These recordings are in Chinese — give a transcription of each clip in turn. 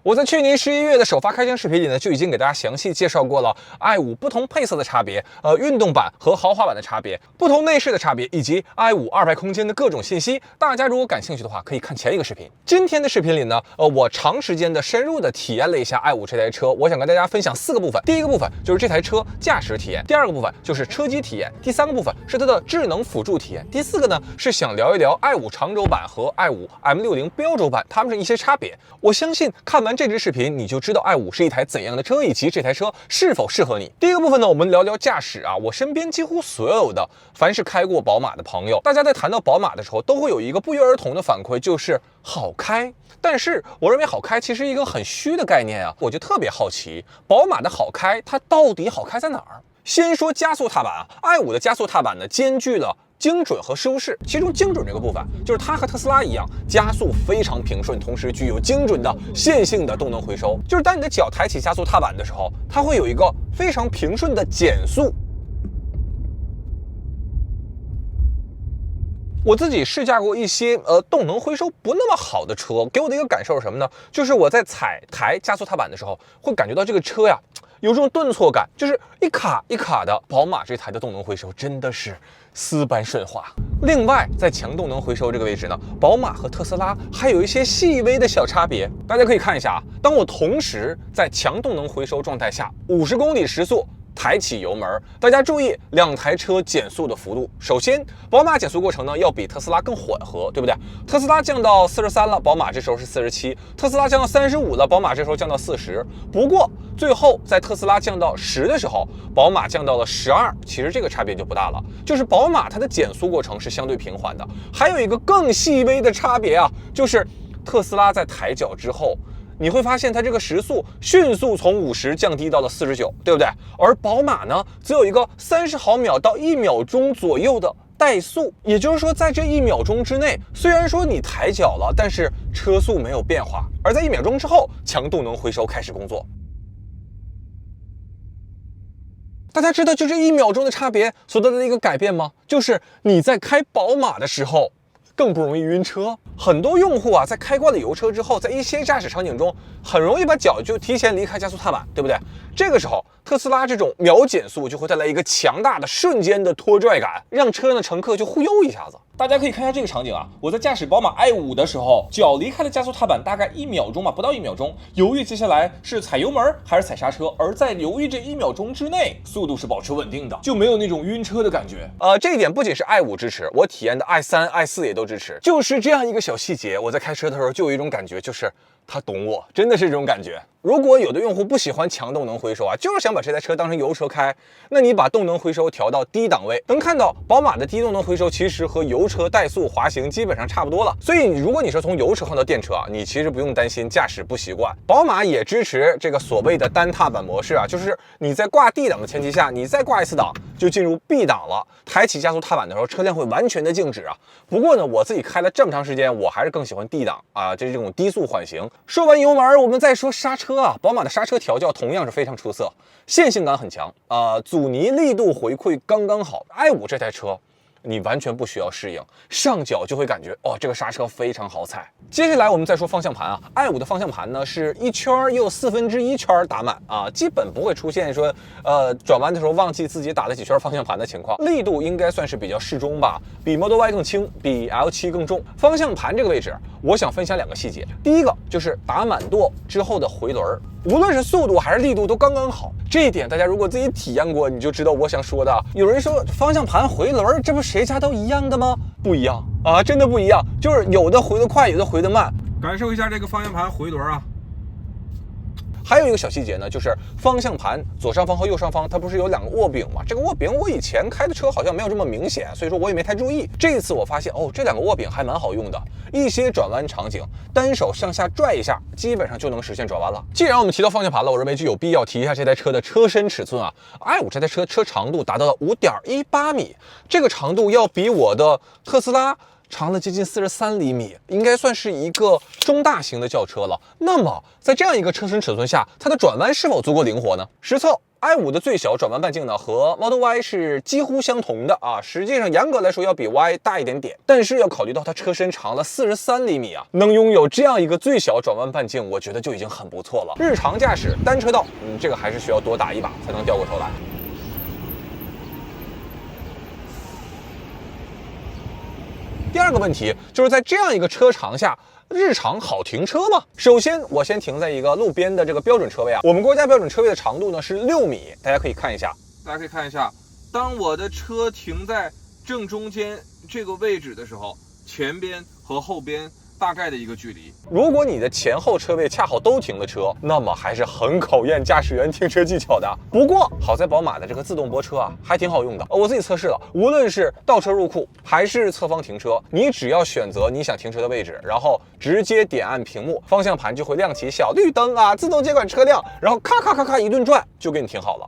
我在去年11月的首发开箱视频里呢，就已经给大家详细介绍过了i5不同配色的差别，运动版和豪华版的差别，不同内饰的差别，以及i52排空间的各种信息。大家如果感兴趣的话，可以看前一个视频。今天的视频里呢，我长时间的深入的体验了一下i5这台车，我想跟大家分享4个部分。第一个部分就是这台车驾驶体验，第二个部分就是车机体验，第3个部分是它的智能辅助体验，第4个呢是想聊一聊i5长轴版和i5 M60标轴版它们的一些差别。我相信看完这支视频，你就知道i5是一台怎样的车，以及这台车是否适合你。第一个部分呢，我们聊聊驾驶啊。我身边几乎所有的凡是开过宝马的朋友，大家在谈到宝马的时候，都会有一个不约而同的反馈，就是好开。但是我认为好开其实一个很虚的概念啊，我就特别好奇，宝马的好开它到底好开在哪儿？先说加速踏板啊，i5的加速踏板呢兼具了精准和舒适，其中精准这个部分就是它和特斯拉一样，加速非常平顺，同时具有精准的线性的动能回收。就是当你的脚抬起加速踏板的时候，它会有一个非常平顺的减速。我自己试驾过一些动能回收不那么好的车，给我的一个感受是什么呢？就是我在抬加速踏板的时候，会感觉到这个车呀有这种顿挫感，就是一卡一卡的。宝马这台的动能回收真的是丝般顺滑。另外，在强动能回收这个位置呢，宝马和特斯拉还有一些细微的小差别。大家可以看一下啊，当我同时在强动能回收状态下50公里时速抬起油门，大家注意两台车减速的幅度。首先，宝马减速过程呢要比特斯拉更缓和，对不对？特斯拉降到43了，宝马这时候是47；特斯拉降到35了，宝马这时候降到40。不过最后在特斯拉降到10的时候，宝马降到了12，其实这个差别就不大了，就是宝马它的减速过程是相对平缓的。还有一个更细微的差别啊，就是特斯拉在抬脚之后，你会发现它这个时速迅速从50降低到了49，对不对？而宝马呢，只有一个30毫秒到1秒钟左右的怠速，也就是说，在这1秒钟之内，虽然说你抬脚了，但是车速没有变化。而在1秒钟之后，强动能回收开始工作。大家知道就这1秒钟的差别所带来的一个改变吗？就是你在开宝马的时候更不容易晕车。很多用户啊，在开惯了油车之后，在一些驾驶场景中，很容易把脚就提前离开加速踏板，对不对？这个时候，特斯拉这种秒减速就会带来一个强大的瞬间的拖拽感，让车上的乘客就忽悠一下子。大家可以看一下这个场景啊，我在驾驶宝马 i5 的时候，脚离开了加速踏板大概1秒钟吧，不到1秒钟，犹豫接下来是踩油门还是踩刹车，而在犹豫这1秒钟之内，速度是保持稳定的，就没有那种晕车的感觉。这一点不仅是 i5 支持，我体验的 i3、i4 也都支持。就是这样一个小细节，我在开车的时候就有一种感觉，就是他懂我，真的是这种感觉。如果有的用户不喜欢强动能回收啊，就是想把这台车当成油车开，那你把动能回收调到低档位，能看到宝马的低动能回收其实和油车怠速滑行基本上差不多了。所以如果你说从油车换到电车啊，你其实不用担心驾驶不习惯。宝马也支持这个所谓的单踏板模式啊，就是你在挂 D 档的前提下，你再挂一次档就进入 B 档了。抬起加速踏板的时候，车辆会完全的静止啊。不过呢，我自己开了这么长时间，我还是更喜欢 D 档啊，这种低速缓行。说完油门，我们再说刹车啊。宝马的刹车调教同样是非常出色，线性感很强阻尼力度回馈刚刚好。i5 这台车你完全不需要适应，上脚就会感觉这个刹车非常好踩。接下来我们再说方向盘啊 ，i5 的方向盘呢是1圈又1/4圈打满啊，基本不会出现说转弯的时候忘记自己打了几圈方向盘的情况。力度应该算是比较适中吧，比 Model Y 更轻，比 L7 更重。方向盘这个位置，我想分享2个细节。第一个就是打满舵之后的回轮，无论是速度还是力度都刚刚好。这一点大家如果自己体验过，你就知道我想说的。有人说方向盘回轮，这不谁家都一样的吗？不一样啊，真的不一样，就是有的回得快，有的回得慢。感受一下这个方向盘回轮啊。还有一个小细节呢，就是方向盘左上方和右上方它不是有2个握柄吗？这个握柄我以前开的车好像没有这么明显，所以说我也没太注意。这一次我发现这2个握柄还蛮好用的，一些转弯场景单手向下拽一下，基本上就能实现转弯了。既然我们提到方向盘了，我认为就有必要提一下这台车的车身尺寸啊。i5 这台车车长度达到了5.18米，这个长度要比我的特斯拉长了接近43厘米，应该算是一个中大型的轿车了。那么在这样一个车身尺寸下，它的转弯是否足够灵活呢？实测 i5的最小转弯半径呢和 Model Y 是几乎相同的啊，实际上严格来说要比 Y 大一点点，但是要考虑到它车身长了43厘米啊，能拥有这样一个最小转弯半径，我觉得就已经很不错了。日常驾驶单车道，这个还是需要多打一把才能掉过头来。第二个问题就是在这样一个车长下，日常好停车吗？首先，我先停在一个路边的这个标准车位啊。我们国家标准车位的长度呢是6米，大家可以看一下。大家可以看一下，当我的车停在正中间这个位置的时候，前边和后边大概的一个距离。如果你的前后车位恰好都停了车，那么还是很考验驾驶员停车技巧的。不过好在宝马的这个自动泊车啊，还挺好用的。我自己测试了，无论是倒车入库还是侧方停车，你只要选择你想停车的位置，然后直接点按屏幕，方向盘就会亮起小绿灯啊，自动接管车辆，然后咔咔咔咔一顿转就给你停好了。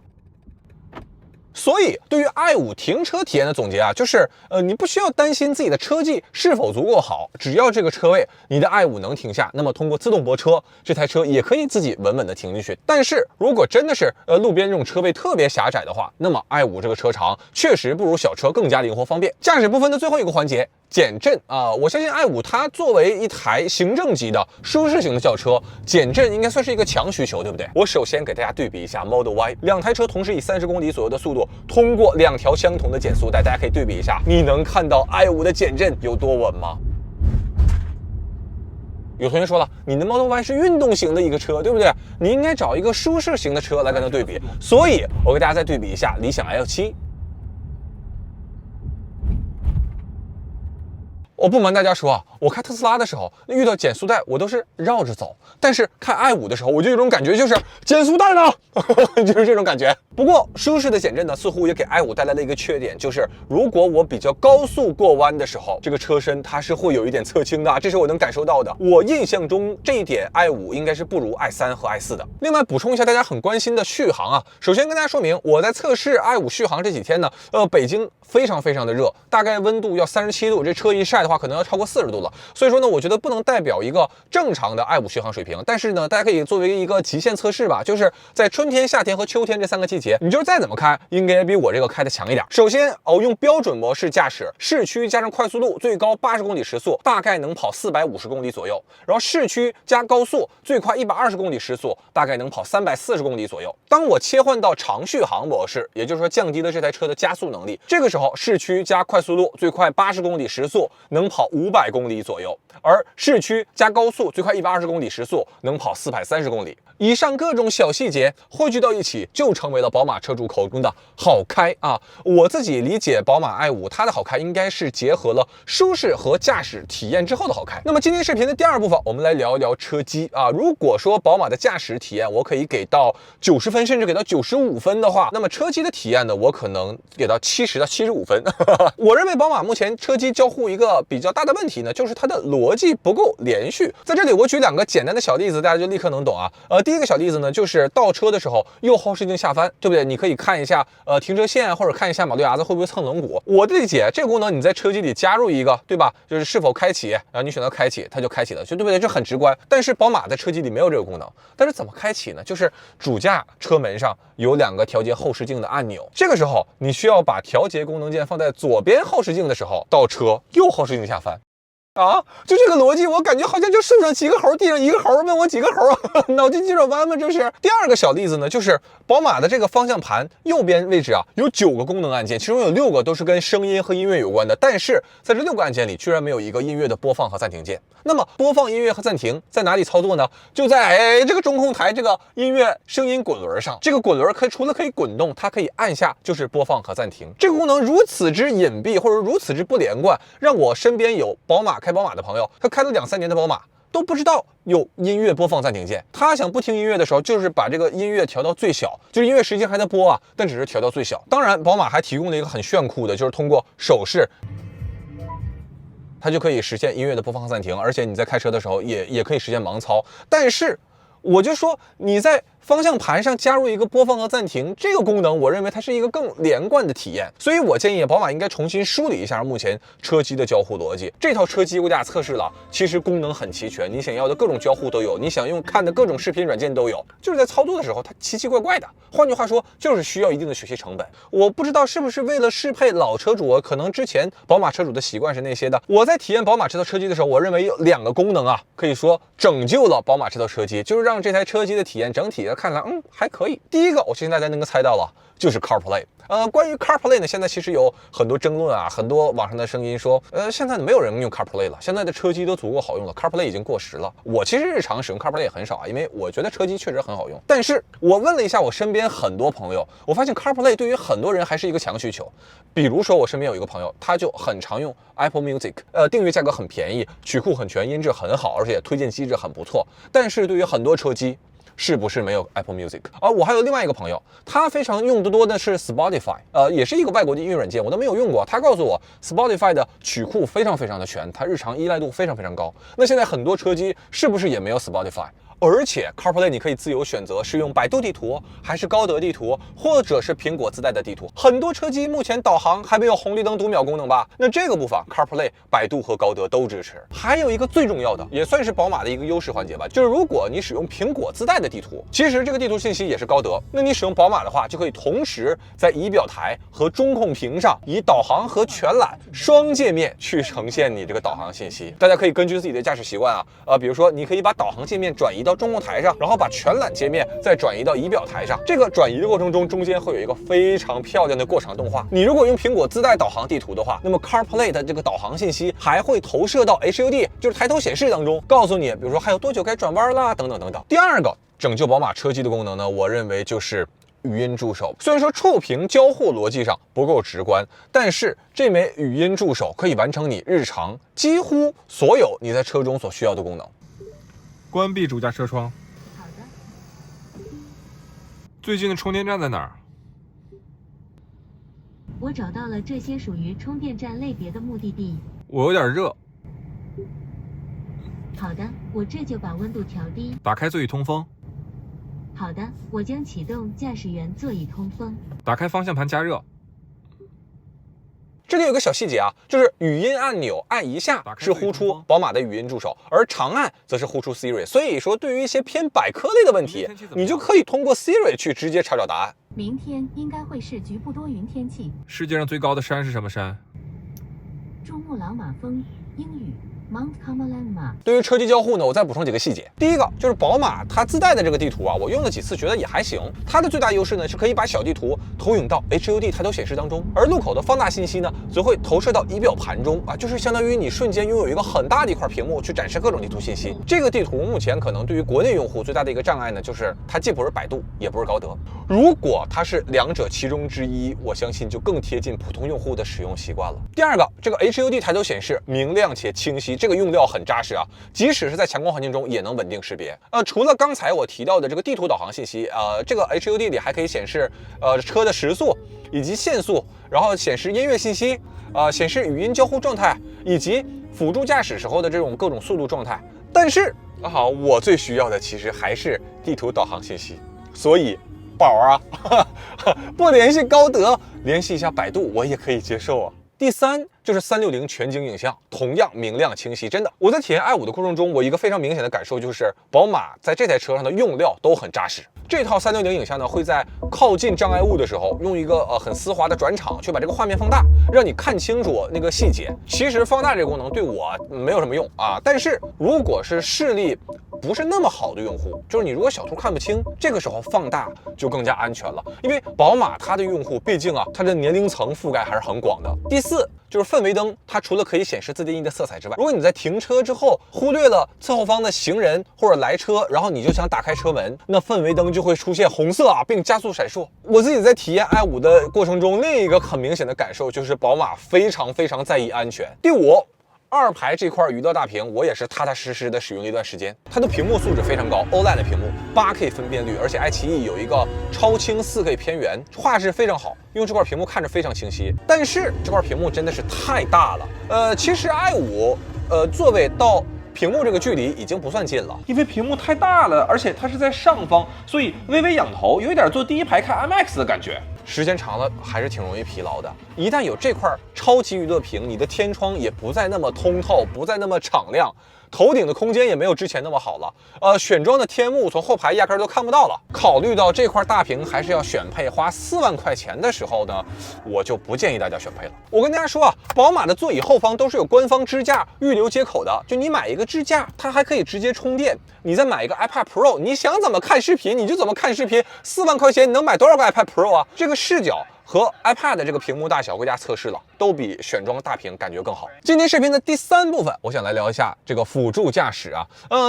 所以，对于 i5 停车体验的总结啊，就是你不需要担心自己的车技是否足够好，只要这个车位你的 i5 能停下，那么通过自动泊车，这台车也可以自己稳稳的停进去。但是如果真的是路边这种车位特别狭窄的话，那么 i5 这个车长确实不如小车更加灵活方便。驾驶部分的最后一个环节，减震啊，我相信 i5 它作为一台行政级的舒适型的轿车，减震应该算是一个强需求，对不对？我首先给大家对比一下 Model Y， 两台车同时以30公里左右的速度通过2条相同的减速带，大家可以对比一下，你能看到 i5 的减震有多稳吗？有同学说了，你的 Model Y 是运动型的一个车，对不对？你应该找一个舒适型的车来跟它对比。所以我给大家再对比一下理想 L7。我不瞒大家说啊，我开特斯拉的时候遇到减速带我都是绕着走，但是开 i5 的时候我就有种感觉，就是减速带呢就是这种感觉。不过舒适的减震呢，似乎也给 i5 带来了一个缺点，就是如果我比较高速过弯的时候，这个车身它是会有一点侧倾的，这是我能感受到的。我印象中这一点 i5 应该是不如 i3 和 i4 的。另外补充一下大家很关心的续航啊，首先跟大家说明，我在测试 i5 续航这几天呢，北京非常的热，大概温度要37度，这车一晒的话可能要超过40度了。所以说呢，我觉得不能代表一个正常的 i5 续航水平，但是呢，大家可以作为一个极限测试吧，就是在春天、夏天和秋天这3个季节，你就是再怎么开，应该比我这个开的强一点。首先用标准模式驾驶，市区加上快速路，最高80公里时速，大概能跑450公里左右。然后市区加高速，最快120公里时速，大概能跑340公里左右。当我切换到长续航模式，也就是说降低了这台车的加速能力，这个时候市区加快速路，最快80公里时速，能跑500公里左右。而市区加高速最快120公里时速，能跑430公里。以上各种小细节汇聚到一起，就成为了宝马车主口中的好开啊！我自己理解宝马 i5 它的好开应该是结合了舒适和驾驶体验之后的好开。那么今天视频的第二部分，我们来聊一聊车机啊。如果说宝马的驾驶体验我可以给到90分，甚至给到95分的话，那么车机的体验呢，我可能给到70到75分。我认为宝马目前车机交互一个比较大的问题呢，就是它的逻辑不够连续。在这里我举2个简单的小例子，大家就立刻能懂啊。第一个小例子呢，就是倒车的时候右后视镜下翻，对不对？你可以看一下停车线，或者看一下马路牙子会不会蹭轮毂。我的理解，这个功能你在车机里加入一个，对吧？就是是否开启，然后你选择开启，它就开启了，就对不对？这很直观。但是宝马的车机里没有这个功能，但是怎么开启呢？就是主驾车门上有2个调节后视镜的按钮，这个时候你需要把调节功能键放在左边后视镜的时候，倒车右后视镜下翻。啊，就这个逻辑，我感觉好像就树上几个猴，地上1个猴，问我几个猴啊？脑筋急转弯吗？这是。第二个小例子呢，就是宝马的这个方向盘右边位置啊，有9个功能按键，其中有6个都是跟声音和音乐有关的，但是在这6个按键里，居然没有一个音乐的播放和暂停键。那么播放音乐和暂停在哪里操作呢？就在这个中控台这个音乐声音滚轮上。这个滚轮除了可以滚动，它可以按下就是播放和暂停。这个功能如此之隐蔽，或者如此之不连贯，让我身边有开宝马的朋友，他开了2、3年的宝马都不知道有音乐播放暂停键。他想不听音乐的时候，就是把这个音乐调到最小，就是音乐实际还在播啊，但只是调到最小。当然，宝马还提供了一个很炫酷的，就是通过手势，它就可以实现音乐的播放和暂停，而且你在开车的时候也可以实现盲操。但是我就说你在方向盘上加入一个播放和暂停这个功能，我认为它是一个更连贯的体验。所以我建议宝马应该重新梳理一下目前车机的交互逻辑。这套车机我俩测试了，其实功能很齐全，你想要的各种交互都有，你想用看的各种视频软件都有，就是在操作的时候它奇奇怪怪的。换句话说，就是需要一定的学习成本。我不知道是不是为了适配老车主，可能之前宝马车主的习惯是那些的。我在体验宝马这套车机的时候，我认为有2个功能啊，可以说拯救了宝马这套车机，就是让这台车机的体验整体的看来，还可以。第一个，我相信大家能够猜到了，就是 CarPlay。关于 CarPlay 呢，现在其实有很多争论啊，很多网上的声音说，现在没有人用 CarPlay 了，现在的车机都足够好用了 ，CarPlay 已经过时了。我其实日常使用 CarPlay 也很少啊，因为我觉得车机确实很好用。但是我问了一下我身边很多朋友，我发现 CarPlay 对于很多人还是一个强需求。比如说我身边有一个朋友，他就很常用 Apple Music，订阅价格很便宜，曲库很全，音质很好，而且推荐机制很不错。但是对于很多车机，是不是没有 Apple Music？ 而我还有另外一个朋友，他非常用得多的是 Spotify， 也是一个外国的音乐软件，我都没有用过。他告诉我 Spotify 的曲库非常非常的全，它日常依赖度非常非常高。那现在很多车机是不是也没有 Spotify？而且 CarPlay 你可以自由选择是用百度地图，还是高德地图，或者是苹果自带的地图。很多车机目前导航还没有红绿灯读秒功能吧？那这个部分 CarPlay 百度和高德都支持。还有一个最重要的，也算是宝马的一个优势环节吧，就是如果你使用苹果自带的地图，其实这个地图信息也是高德，那你使用宝马的话，就可以同时在仪表台和中控屏上以导航和全览双界面去呈现你这个导航信息。大家可以根据自己的驾驶习惯啊，比如说你可以把导航界面转移到中控台上，然后把全览界面再转移到仪表台上。这个转移的过程中，中间会有一个非常漂亮的过场动画。你如果用苹果自带导航地图的话，那么 CarPlay 的这个导航信息还会投射到 HUD， 就是抬头显示当中，告诉你，比如说还有多久该转弯啦，等等等等。第二个拯救宝马车机的功能呢，我认为就是语音助手。虽然说触屏交互逻辑上不够直观，但是这枚语音助手可以完成你日常几乎所有你在车中所需要的功能。关闭主驾车窗。好的。最近的充电站在哪儿？我找到了这些属于充电站类别的目的地。我有点热。好的，我这就把温度调低。打开座椅通风。好的，我将启动驾驶员座椅通风。打开方向盘加热。这里有个小细节啊，就是语音按钮按一下是呼出宝马的语音助手，而长按则是呼出 Siri。所以说，对于一些偏百科类的问题，你就可以通过 Siri 去直接查找答案。明天应该会是局部多云天气。世界上最高的山是什么山？珠穆朗玛峰，英语 Mount Kamalama。对于车机交互呢，我再补充几个细节。第一个就是宝马它自带的这个地图啊，我用了几次，觉得也还行。它的最大优势呢是可以把小地图投影到 HUD 抬头显示当中，而路口的放大信息呢，则会投射到仪表盘中啊，就是相当于你瞬间拥有一个很大的一块屏幕去展示各种地图信息。这个地图目前可能对于国内用户最大的一个障碍呢，就是它既不是百度，也不是高德。如果它是两者其中之一，我相信就更贴近普通用户的使用习惯了。第二个，这个 HUD 抬头显示明亮且清晰，这个用料很扎实啊，即使是在强光环境中也能稳定识别。除了刚才我提到的这个地图导航信息，这个 HUD 里还可以显示车的时速以及限速，然后显示音乐信息，显示语音交互状态以及辅助驾驶时候的这种各种速度状态。但是我最需要的其实还是地图导航信息，所以宝啊，不联系高德，联系一下百度，我也可以接受啊。第三就是360全景影像，同样明亮清晰。真的，我在体验i5的过程中，我一个非常明显的感受就是宝马在这台车上的用料都很扎实。这套360影像呢，会在靠近障碍物的时候，用一个很丝滑的转场去把这个画面放大，让你看清楚那个细节。其实放大这个功能对我没有什么用啊，但是如果是视力不是那么好的用户，就是你如果小图看不清，这个时候放大就更加安全了。因为宝马它的用户毕竟它的年龄层覆盖还是很广的。第四就是氛围灯，它除了可以显示自定义的色彩之外，如果你在停车之后忽略了侧后方的行人或者来车，然后你就想打开车门，那氛围灯就会出现红色并加速闪烁。我自己在体验i5的过程中，另一个很明显的感受就是宝马非常非常在意安全。第五，二排这块娱乐大屏，我也是踏踏实实的使用了一段时间。它的屏幕素质非常高 ，OLED 的屏幕，8K 分辨率，而且爱奇艺有一个超清 4K 偏圆，画质非常好，用这块屏幕看着非常清晰。但是这块屏幕真的是太大了，其实 i5，座位到屏幕这个距离已经不算近了。因为屏幕太大了，而且它是在上方，所以微微仰头，有一点坐第一排看 IMAX 的感觉。时间长了还是挺容易疲劳的。一旦有这块超级娱乐屏，你的天窗也不再那么通透，不再那么敞亮，头顶的空间也没有之前那么好了。选装的天幕从后排压根都看不到了。考虑到这块大屏还是要选配，花4万块钱的时候呢，我就不建议大家选配了。我跟大家说啊，宝马的座椅后方都是有官方支架预留接口的，就你买一个支架，它还可以直接充电。你再买一个 iPad Pro， 你想怎么看视频你就怎么看视频。4万块钱你能买多少个 iPad Pro 啊？这个视角和 iPad 的这个屏幕大小归家测试了，都比选装大屏感觉更好。今天视频的第3部分，我想来聊一下这个辅助驾驶啊。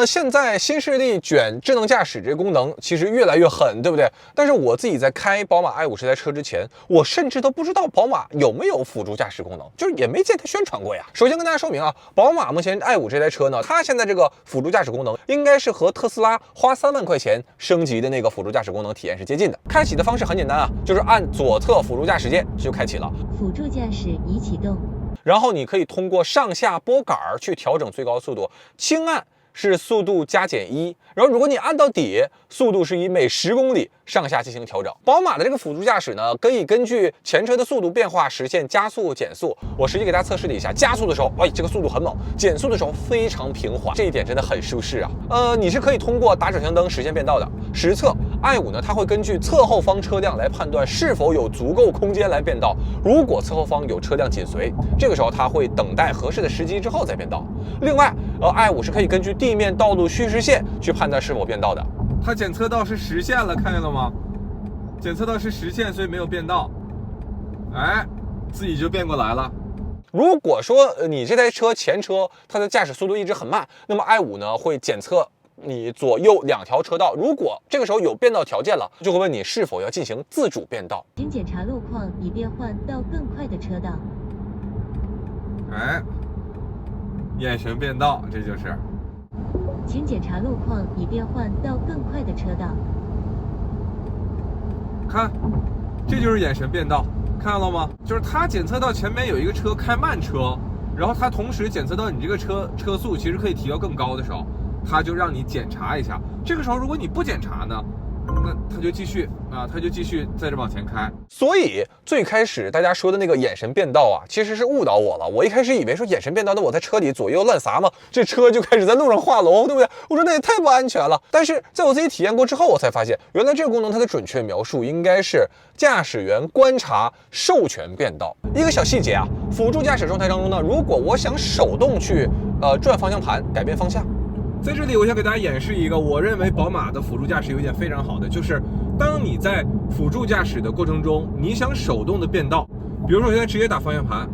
现在新势力卷智能驾驶这个功能其实越来越狠，对不对？但是我自己在开宝马 i5这台车之前，我甚至都不知道宝马有没有辅助驾驶功能，就是也没见它宣传过呀。首先跟大家说明啊，宝马目前 i5这台车呢，它现在这个辅助驾驶功能应该是和特斯拉花3万块钱升级的那个辅助驾驶功能体验是接近的。开启的方式很简单啊，就是按左侧辅助驾驶键就开启了，辅助驾驶已启动。然后你可以通过上下拨杆去调整最高速度，轻按是速度+/-1，然后如果你按到底，速度是以每10公里上下进行调整。宝马的这个辅助驾驶呢，可以根据前车的速度变化实现加速、减速。我实际给大家测试了一下，加速的时候，这个速度很猛；减速的时候非常平缓，这一点真的很舒适啊。你是可以通过打转向灯实现变道的。实测 i5 呢，它会根据侧后方车辆来判断是否有足够空间来变道。如果侧后方有车辆紧随，这个时候它会等待合适的时机之后再变道。另外，i5 是可以根据地面道路虚实线去判断是否变道的。它检测到是实线了，看见了吗？检测到是实线，所以没有变道，自己就变过来了。如果说你这台车前车它的驾驶速度一直很慢，那么 i5 呢会检测你左右2条车道，如果这个时候有变道条件了，就会问你是否要进行自主变道。请检查路况以变换到更快的车道。眼神变道，这就是。请检查路况以变换到更快的车道。看，这就是眼神变道，看到了吗？就是它检测到前面有一个车开慢车，然后它同时检测到你这个车速其实可以提到更高的时候，它就让你检查一下。这个时候如果你不检查呢，那它就继续在这往前开。所以最开始大家说的那个眼神变道啊，其实是误导我了。我一开始以为说眼神变道，那我在车里左右乱撒嘛，这车就开始在路上画龙，对不对？我说那也太不安全了。但是在我自己体验过之后，我才发现原来这个功能它的准确描述应该是驾驶员观察授权变道。一个小细节啊，辅助驾驶状态当中呢，如果我想手动去转方向盘改变方向，在这里我想给大家演示一个我认为宝马的辅助驾驶有一点非常好的，就是当你在辅助驾驶的过程中，你想手动的变道，比如说我现在直接打方向盘，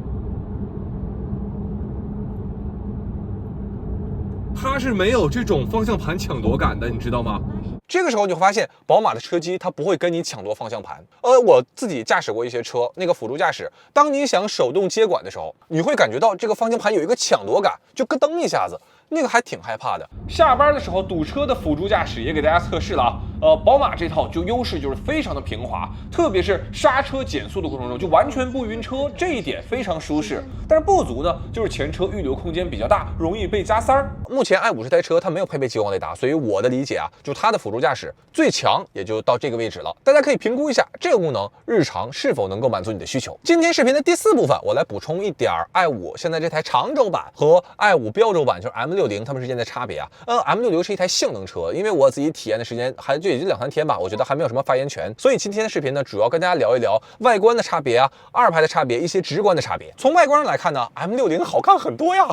它是没有这种方向盘抢夺感的，你知道吗？这个时候你会发现，宝马的车机它不会跟你抢夺方向盘。我自己驾驶过一些车，那个辅助驾驶，当你想手动接管的时候，你会感觉到这个方向盘有一个抢夺感，就咯噔一下子，那个还挺害怕的。下班的时候堵车的辅助驾驶也给大家测试了啊。宝马这套优势就是非常的平滑，特别是刹车减速的过程中就完全不晕车，这一点非常舒适。但是不足呢，就是前车预留空间比较大，容易被加塞儿。目前 i5这台车它没有配备激光雷达，所以我的理解啊，就它的辅助驾驶最强也就到这个位置了。大家可以评估一下这个功能日常是否能够满足你的需求。今天视频的第4部分，我来补充一点i5现在这台长轴版和 i5标轴版就是 M60它们之间的差别啊。M60是一台性能车，因为我自己体验的时间就也就2-3天吧，我觉得还没有什么发言权，所以今天的视频呢，主要跟大家聊一聊外观的差别啊，二排的差别，一些直观的差别。从外观上来看呢 ，M60好看很多呀，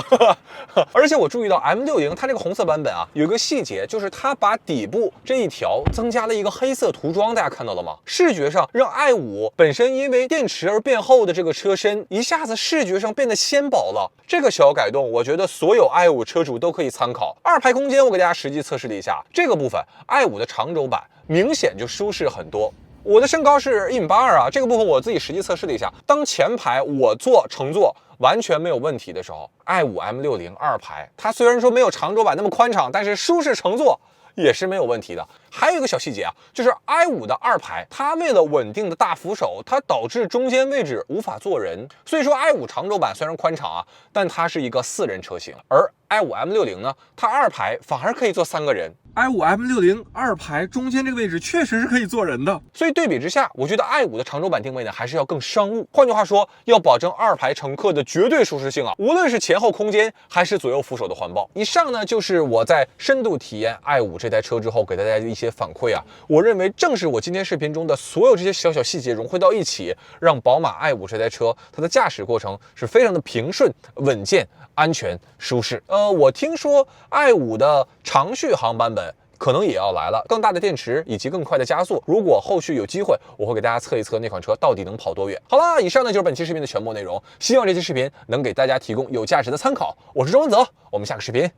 而且我注意到 M60它这个红色版本啊，有一个细节，就是它把底部这一条增加了一个黑色涂装，大家看到了吗？视觉上让 i5本身因为电池而变厚的这个车身，一下子视觉上变得纤薄了。这个小改动，我觉得所有 i5车主都可以参考。二排空间我给大家实际测试了一下，这个部分 i5的长轴版明显就舒适很多。我的身高是1.82米啊，这个部分我自己实际测试了一下，当前排我坐乘坐完全没有问题的时候，i5 M60二排它虽然说没有长轴版那么宽敞，但是舒适乘坐也是没有问题的。还有一个小细节啊，就是 i5 的2排，它为了稳定的大扶手，它导致中间位置无法坐人。所以说 i5 长轴版虽然宽敞啊，但它是一个4人车型，而 i5 M60 呢，它2排反而可以坐3个人。i5 M60 2排中间这个位置确实是可以坐人的，所以对比之下，我觉得 i5 的长轴版定位呢还是要更商务。换句话说，要保证2排乘客的绝对舒适性啊，无论是前后空间还是左右扶手的环抱。以上呢就是我在深度体验 i5 这台车之后给大家的一些反馈啊。我认为正是我今天视频中的所有这些小小细节融汇到一起，让宝马 i5 这台车它的驾驶过程是非常的平顺、稳健、安全、舒适。我听说 i5 的长续航版本可能也要来了，更大的电池以及更快的加速。如果后续有机会，我会给大家测一测那款车到底能跑多远。好了，以上呢就是本期视频的全部内容，希望这期视频能给大家提供有价值的参考。我是周文泽，我们下个视频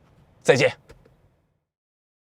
再见。